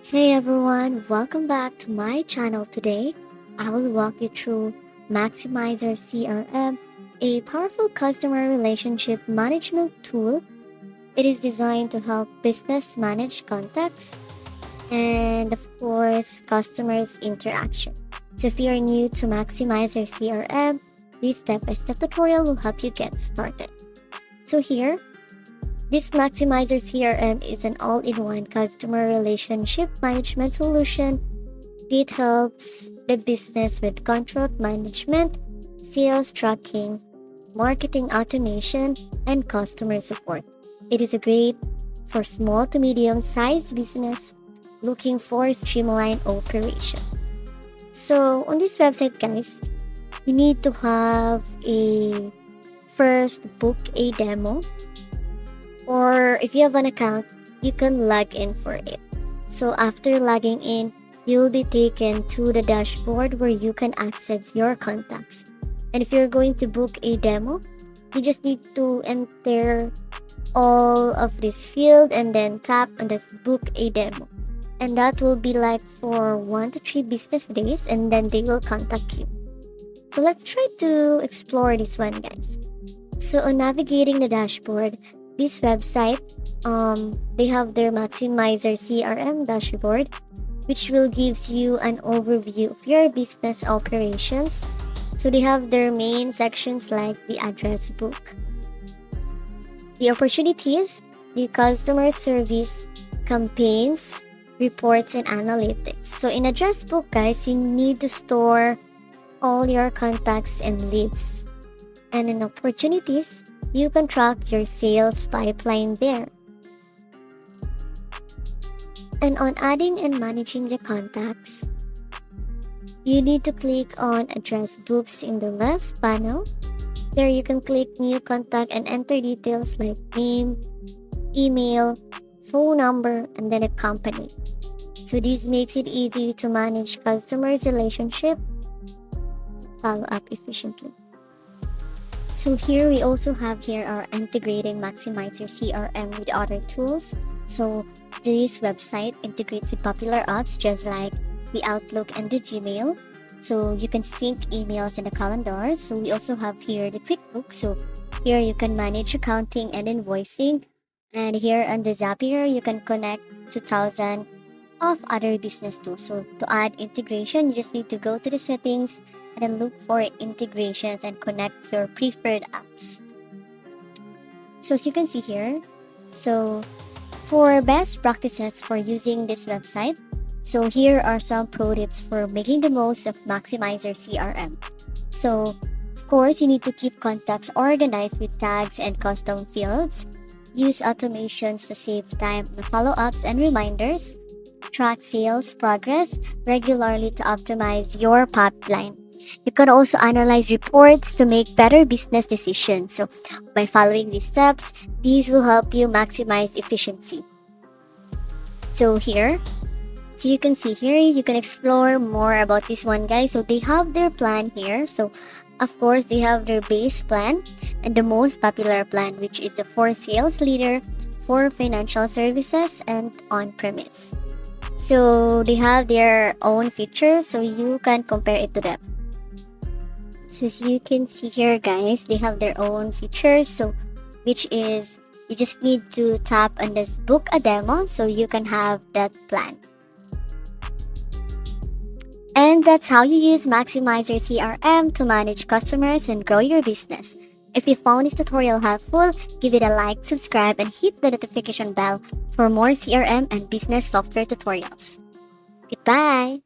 Hey everyone, welcome back to my channel today. I will walk you through Maximizer CRM, a powerful customer relationship management tool. It is designed to help business manage contacts and, of course, customers' interaction. So, if you're new to Maximizer CRM, this step-by-step tutorial will help you get started. So, here, this Maximizer CRM is an all-in-one customer relationship management solution. It helps the business with contract management, sales tracking, marketing automation, and customer support. It is a great for small to medium-sized business looking for streamlined operation. So on this website, guys, you need to have a first book a demo, or if you have an account, you can log in for it. So after logging in, you'll be taken to the dashboard where you can access your contacts. And if you're going to book a demo, you just need to enter all of this field and then tap on this book a demo. And that will be like for 1 to 3 business days, and then they will contact you. So let's try to explore this one, guys. So on navigating the dashboard, this website, they have their Maximizer CRM dashboard, which will gives you an overview of your business operations. So they have their main sections like the address book, the opportunities, the customer service, campaigns, reports, and analytics. So in address book, guys, you need to store all your contacts and leads. And in opportunities, you can track your sales pipeline there. And on adding and managing the contacts, you need to click on address books in the left panel. There you can click new contact and enter details like name, email, phone number, and then a company. So this makes it easy to manage customers' relationship, follow up efficiently. So here we also have here our integrating Maximizer CRM with other tools. So this website integrates with popular apps just like the Outlook and the Gmail. So you can sync emails and the calendar. So we also have here the QuickBooks. So here you can manage accounting and invoicing. And here on the Zapier, you can connect to thousands of other business tools. So to add integration, you just need to go to the settings and then look for integrations and connect your preferred apps. So as you can see here, so for best practices for using this website, so here are some pro tips for making the most of Maximizer CRM. So of course, you need to keep contacts organized with tags and custom fields. Use automations to save time on follow-ups and reminders. Track sales progress regularly to optimize your pipeline. You can also analyze reports to make better business decisions. So by following these steps, these will help you maximize efficiency. So you can see here, you can explore more about this one, guys. So they have their plan here. So of course, they have their base plan and the most popular plan, which is the for sales leader, for financial services, and on-premise. So they have their own features, so you can compare it to them. So as you can see here, guys, they have their own features. So which is you just need to tap on this book a demo so you can have that plan. And that's how you use Maximizer CRM to manage customers and grow your business. If you found this tutorial helpful, give it a like, subscribe, and hit the notification bell for more CRM and business software tutorials. Goodbye!